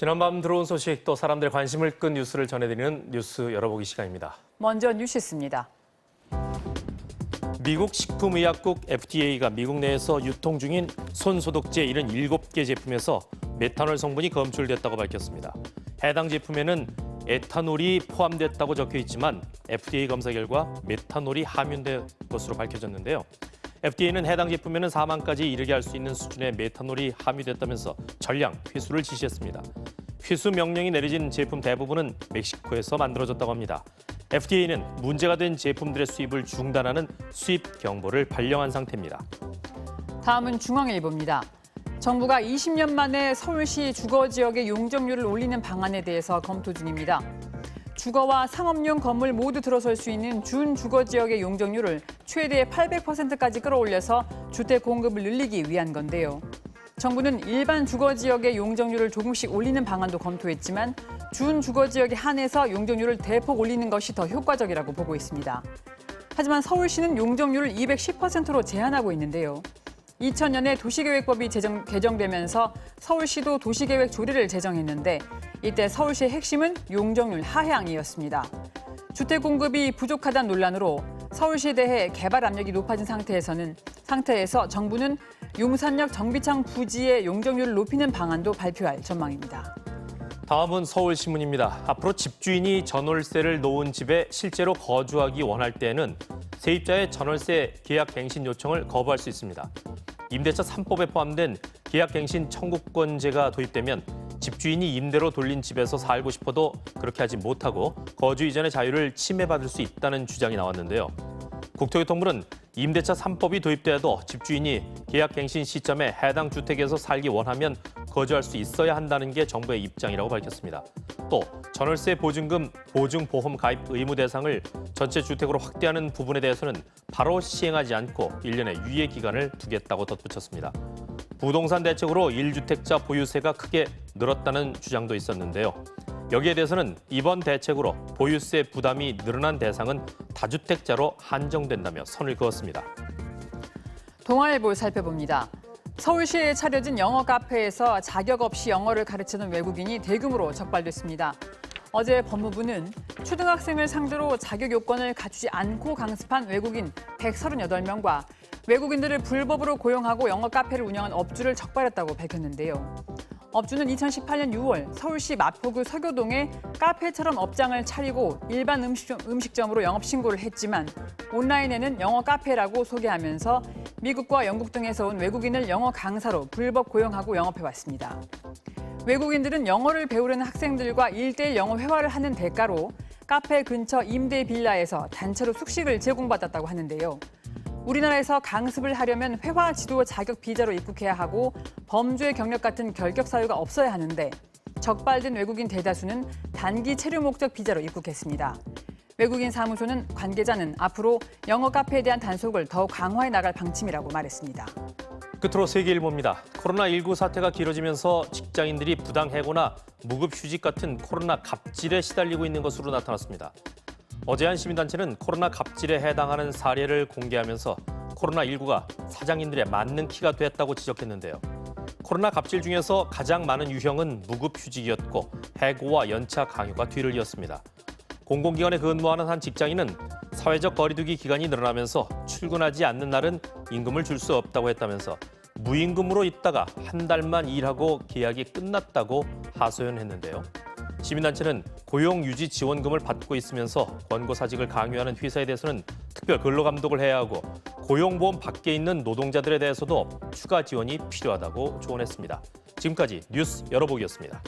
지난밤 들어온 소식 또 사람들의 관심을 끈 뉴스를 전해드리는 뉴스 열어보기 시간입니다. 먼저 뉴시스입니다. 미국 식품의약국 FDA가 미국 내에서 유통 중인 손소독제 77개 제품에서 메탄올 성분이 검출됐다고 밝혔습니다. 해당 제품에는 에탄올이 포함됐다고 적혀 있지만 FDA 검사 결과 메탄올이 함유된 것으로 밝혀졌는데요. FDA는 해당 제품에는 사망까지 이르게 할 수 있는 수준의 메탄올이 함유됐다면서 전량 회수를 지시했습니다. 회수 명령이 내려진 제품 대부분은 멕시코에서 만들어졌다고 합니다. FDA는 문제가 된 제품들의 수입을 중단하는 수입 경보를 발령한 상태입니다. 다음은 중앙일보입니다. 정부가 20년 만에 서울시 주거 지역의 용적률을 올리는 방안에 대해서 검토 중입니다. 주거와 상업용 건물 모두 들어설 수 있는 준주거 지역의 용적률을 최대 800%까지 끌어올려서 주택 공급을 늘리기 위한 건데요. 정부는 일반 주거 지역의 용적률을 조금씩 올리는 방안도 검토했지만 준주거 지역에 한해서 용적률을 대폭 올리는 것이 더 효과적이라고 보고 있습니다. 하지만 서울시는 용적률을 210%로 제한하고 있는데요. 2000년에 도시계획법이 개정되면서 서울시도 도시계획 조례를 제정했는데 이때 서울시의 핵심은 용적률 하향이었습니다. 주택 공급이 부족하다는 논란으로 서울시에 대해 개발 압력이 높아진 상태에서 정부는 용산역 정비창 부지의 용적률을 높이는 방안도 발표할 전망입니다. 다음은 서울신문입니다. 앞으로 집주인이 전월세를 놓은 집에 실제로 거주하기 원할 때에는 세입자의 전월세 계약갱신 요청을 거부할 수 있습니다. 임대차 3법에 포함된 계약갱신 청구권제가 도입되면 집주인이 임대로 돌린 집에서 살고 싶어도 그렇게 하지 못하고 거주 이전의 자유를 침해받을 수 있다는 주장이 나왔는데요. 국토교통부는 임대차 3법이 도입돼도 집주인이 계약갱신 시점에 해당 주택에서 살기 원하면 거주할 수 있어야 한다는 게 정부의 입장이라고 밝혔습니다. 또 전월세 보증금, 보증보험 가입 의무 대상을 전체 주택으로 확대하는 부분에 대해서는 바로 시행하지 않고 1년의 유예 기간을 두겠다고 덧붙였습니다. 부동산 대책으로 1주택자 보유세가 크게 늘었다는 주장도 있었는데요. 여기에 대해서는 이번 대책으로 보유세 부담이 늘어난 대상은 다주택자로 한정된다며 선을 그었습니다. 동아일보 살펴봅니다. 서울시에 차려진 영어 카페에서 자격 없이 영어를 가르치는 외국인이 대규모로 적발됐습니다. 어제 법무부는 초등학생을 상대로 자격 요건을 갖추지 않고 강습한 외국인 138명과 외국인들을 불법으로 고용하고 영어 카페를 운영한 업주를 적발했다고 밝혔는데요. 업주는 2018년 6월 서울시 마포구 서교동에 카페처럼 업장을 차리고 일반 음식점으로 영업 신고를 했지만 온라인에는 영어 카페라고 소개하면서 미국과 영국 등에서 온 외국인을 영어 강사로 불법 고용하고 영업해왔습니다. 외국인들은 영어를 배우려는 학생들과 1:1 영어 회화를 하는 대가로 카페 근처 임대 빌라에서 단체로 숙식을 제공받았다고 하는데요. 우리나라에서 강습을 하려면 회화 지도 자격 비자로 입국해야 하고 범죄 경력 같은 결격 사유가 없어야 하는데 적발된 외국인 대다수는 단기 체류 목적 비자로 입국했습니다. 외국인 사무소는 관계자는 앞으로 영어 카페에 대한 단속을 더욱 강화해 나갈 방침이라고 말했습니다. 끝으로 세계일보입니다. 코로나19 사태가 길어지면서 직장인들이 부당해고나 무급휴직 같은 코로나 갑질에 시달리고 있는 것으로 나타났습니다. 어제 한 시민단체는 코로나 갑질에 해당하는 사례를 공개하면서 코로나19가 사장님들의 만능키가 됐다고 지적했는데요. 코로나 갑질 중에서 가장 많은 유형은 무급휴직이었고 해고와 연차 강요가 뒤를 이었습니다. 공공기관에 근무하는 한 직장인은 사회적 거리두기 기간이 늘어나면서 출근하지 않는 날은 임금을 줄 수 없다고 했다면서 무임금으로 있다가 한 달만 일하고 계약이 끝났다고 하소연했는데요. 시민단체는 고용유지 지원금을 받고 있으면서 권고사직을 강요하는 회사에 대해서는 특별 근로감독을 해야 하고 고용보험 밖에 있는 노동자들에 대해서도 추가 지원이 필요하다고 조언했습니다. 지금까지 뉴스 열어보기였습니다.